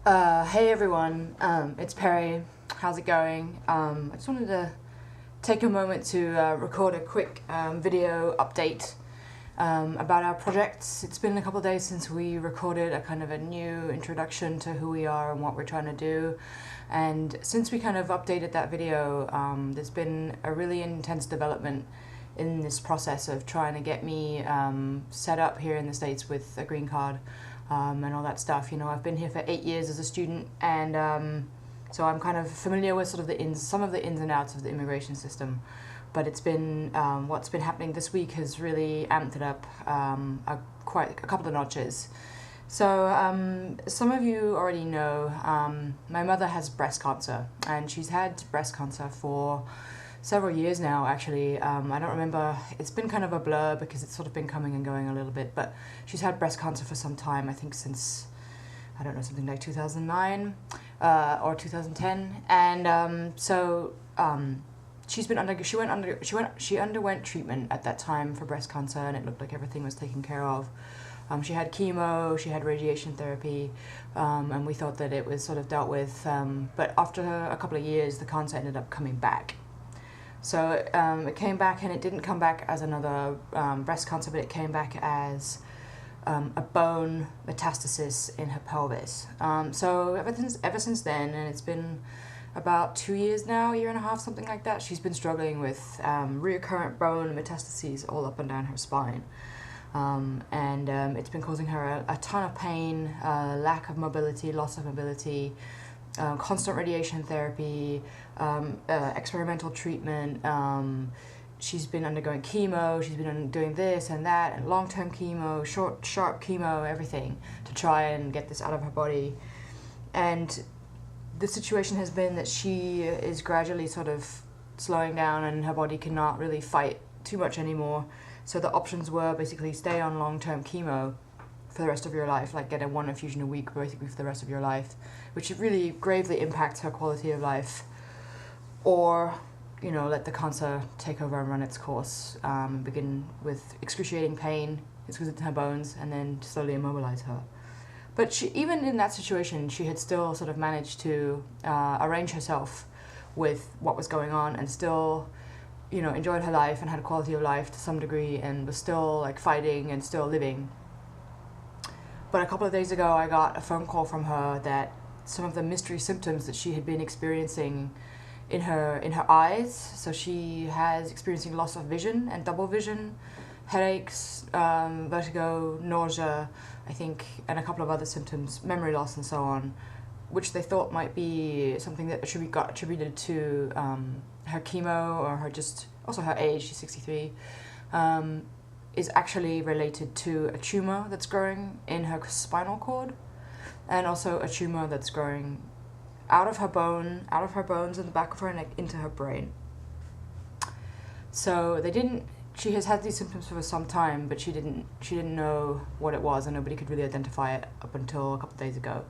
Hey everyone, it's Perry. How's it going? I just wanted to take a moment to record a quick video update about our projects. It's been a couple of days since we recorded a kind of a new introduction to who we are and what we're trying to do. And since we kind of updated that video, there's been a really intense development in this process of trying to get me set up here in the States with a green card. And all that stuff. You know, I've been here for 8 years as a student, and so I'm kind of familiar with sort of some of the ins and outs of the immigration system. But it's been what's been happening this week has really amped it up quite a couple of notches. So some of you already know my mother has breast cancer, and she's had breast cancer for several years now, actually. I don't remember, it's been kind of a blur because it's sort of been coming and going a little bit, but she's had breast cancer for some time, I think since, I don't know, something like 2009 or 2010. And she underwent treatment at that time for breast cancer, and it looked like everything was taken care of. She had chemo, she had radiation therapy, and we thought that it was sort of dealt with, but after a couple of years, the cancer ended up coming back. So it came back, and it didn't come back as another breast cancer, but it came back as a bone metastasis in her pelvis. So ever since then, and it's been about 2 years now, a year and a half, something like that, she's been struggling with recurrent bone metastases all up and down her spine. It's been causing her a ton of pain, lack of mobility, loss of mobility, constant radiation therapy, experimental treatment. She's been undergoing chemo, she's been doing this and that, and long-term chemo, sharp chemo, everything to try and get this out of her body. And the situation has been that she is gradually sort of slowing down, and her body cannot really fight too much anymore. So the options were basically stay on long-term chemo for the rest of your life, like get one infusion a week basically for the rest of your life, which really gravely impacts her quality of life, or, you know, let the cancer take over and run its course, and begin with excruciating pain, exquisite in her bones, and then slowly immobilize her. But she, even in that situation, she had still sort of managed to arrange herself with what was going on, and still, you know, enjoyed her life and had a quality of life to some degree, and was still like fighting and still living. But a couple of days ago, I got a phone call from her that some of the mystery symptoms that she had been experiencing in her eyes, so she has experiencing loss of vision and double vision, headaches, vertigo, nausea, I think, and a couple of other symptoms, memory loss and so on, which they thought might be something that got attributed to her chemo, or also her age, she's 63, is actually related to a tumor that's growing in her spinal cord, and also a tumor that's growing out of her bones in the back of her neck into her brain. So she has had these symptoms for some time, but she didn't know what it was, and nobody could really identify it up until a couple of days ago.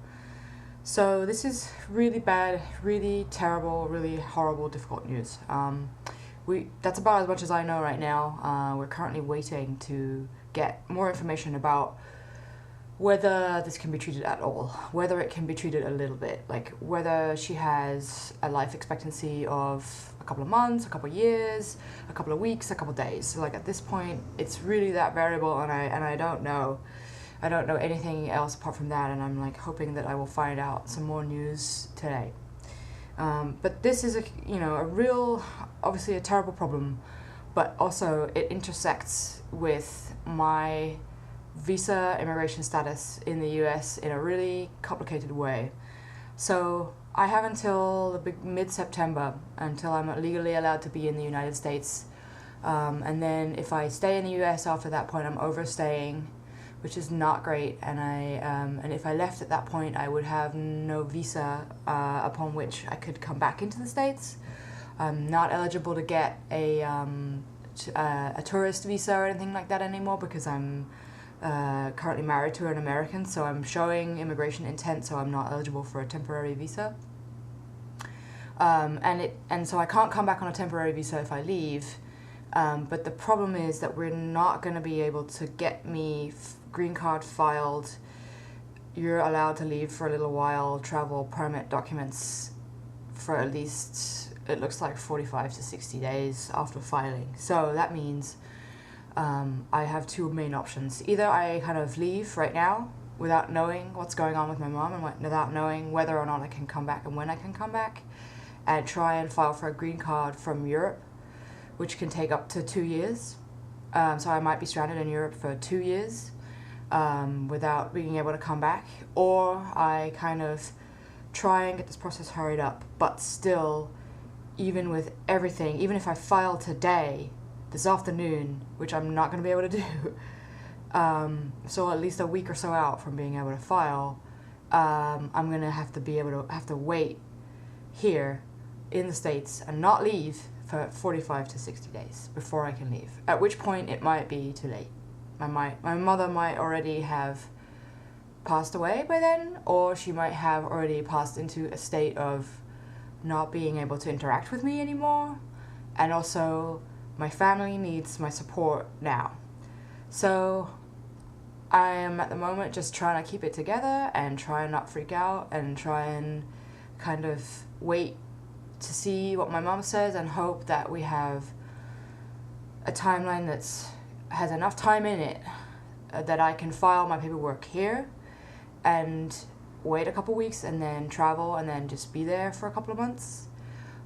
So this is really bad, really terrible, really horrible, difficult news. That's about as much as I know right now. We're currently waiting to get more information about whether this can be treated at all, whether it can be treated a little bit, like whether she has a life expectancy of a couple of months, a couple of years, a couple of weeks, a couple of days. So like at this point, it's really that variable, and I don't know. I don't know anything else apart from that, and I'm like hoping that I will find out some more news today. But this is a real, obviously a terrible problem, but also it intersects with my visa immigration status in the US in a really complicated way. So I have until mid-September until I'm legally allowed to be in the United States, and then if I stay in the US after that point, I'm overstaying, which is not great, and if I left at that point, I would have no visa upon which I could come back into the States. I'm not eligible to get a tourist visa or anything like that anymore, because I'm currently married to an American, so I'm showing immigration intent, so I'm not eligible for a temporary visa. And so I can't come back on a temporary visa if I leave, but the problem is that we're not going to be able to get me green card filed you're allowed to leave for a little while, travel permit documents for at least, it looks like 45 to 60 days after filing. So that means I have two main options. Either I kind of leave right now without knowing what's going on with my mom and without knowing whether or not I can come back and when I can come back, and try and file for a green card from Europe, which can take up to 2 years. So I might be stranded in Europe for 2 years without being able to come back. Or I kind of try and get this process hurried up, but still, even with everything, even if I file today, this afternoon, which I'm not going to be able to do, so at least a week or so out from being able to file, I'm going to have to wait here in the States and not leave for 45 to 60 days before I can leave, at which point it might be too late. My mother might already have passed away by then, or she might have already passed into a state of not being able to interact with me anymore, and also my family needs my support now. So I am at the moment just trying to keep it together and try and not freak out and try and kind of wait to see what my mom says and hope that we have a timeline that's has enough time in it that I can file my paperwork here and wait a couple weeks and then travel and then just be there for a couple of months.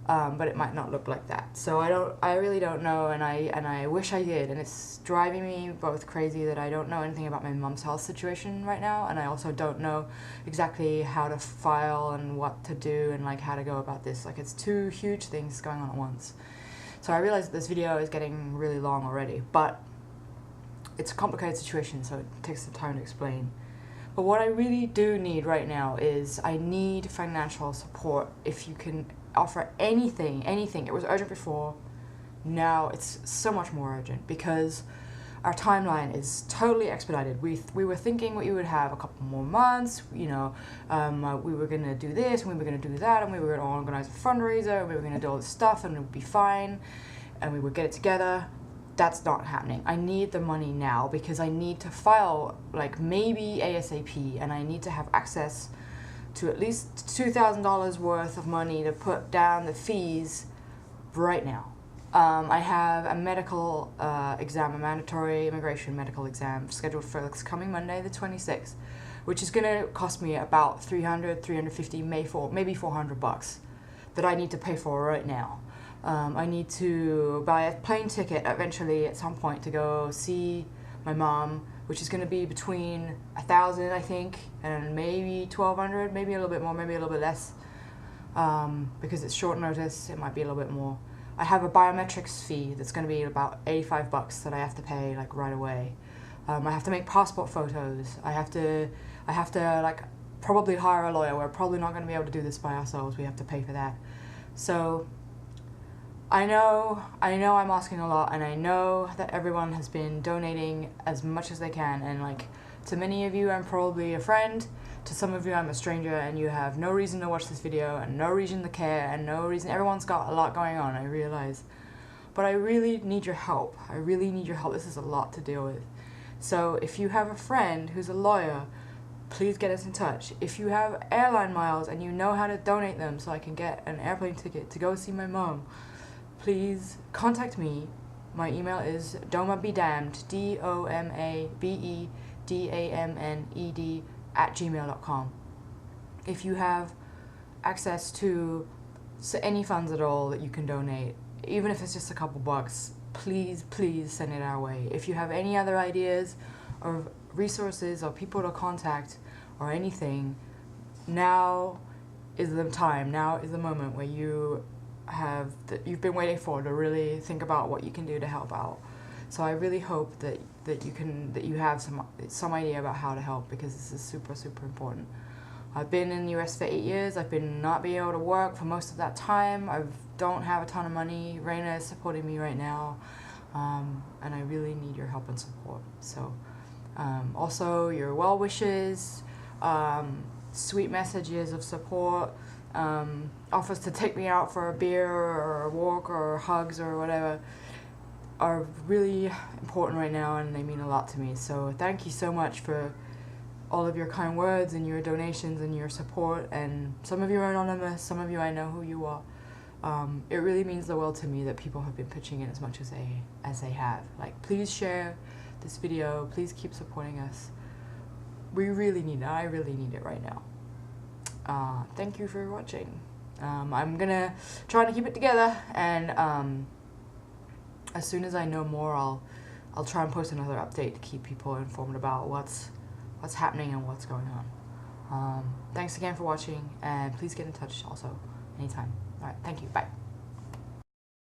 But it might not look like that. So I really don't know, and I wish I did, and it's driving me both crazy that I don't know anything about my mom's health situation right now, and I also don't know exactly how to file and what to do and like how to go about this. Like, it's two huge things going on at once. So I realize that this video is getting really long already, but it's a complicated situation, so it takes some time to explain. But what I really do need right now is I need financial support. If you can offer anything. It was urgent before, now it's so much more urgent because our timeline is totally expedited. We were thinking we would have a couple more months, you know, we were going to do this, and we were going to do that, and we were going to organize a fundraiser, and we were going to do all this stuff, and it would be fine, and we would get it together. That's not happening. I need the money now because I need to file, like, maybe ASAP, and I need to have access to at least $2,000 worth of money to put down the fees right now. I have a medical exam, a mandatory immigration medical exam scheduled for this coming Monday, the 26th, which is going to cost me about $300, $350, maybe $400 that I need to pay for right now. I need to buy a plane ticket eventually at some point to go see my mom, which is going to be between $1,000, I think, and maybe $1,200, maybe a little bit more, maybe a little bit less, because it's short notice. It might be a little bit more. I have a biometrics fee that's going to be about $85 that I have to pay like right away. I have to make passport photos. I have to like probably hire a lawyer. We're probably not going to be able to do this by ourselves. We have to pay for that. So I know I'm asking a lot, and I know that everyone has been donating as much as they can, and like to many of you I'm probably a friend, to some of you I'm a stranger, and you have no reason to watch this video and no reason to care and no reason. Everyone's got a lot going on, I realize, but I really need your help. I really need your help. This is a lot to deal with. So if you have a friend who's a lawyer, please get us in touch. If you have airline miles and you know how to donate them so I can get an airplane ticket to go see my mom, please contact me. My email is domabedamned, DOMABEDAMNED @gmail.com. If you have access to any funds at all that you can donate, even if it's just a couple bucks, please send it our way. If you have any other ideas or resources or people to contact or anything, now is the time, now is the moment where you've been waiting for to really think about what you can do to help out. So I really hope that you have some idea about how to help, because this is super important. I've been in the US for 8 years. I've been not being able to work for most of that time. I don't have a ton of money. Raina is supporting me right now, and I really need your help and support. So also your well wishes, sweet messages of support, offers to take me out for a beer or a walk or hugs or whatever are really important right now, and they mean a lot to me. So thank you so much for all of your kind words and your donations and your support, and some of you are anonymous, some of you I know who you are. It really means the world to me that people have been pitching in as much as they have. Like, please share this video, please keep supporting us. We really need it. I really need it right now. Thank you for watching. I'm gonna try to keep it together, and as soon as I know more, I'll try and post another update to keep people informed about what's happening and what's going on. Thanks again for watching, and please get in touch also anytime. All right, thank you. Bye.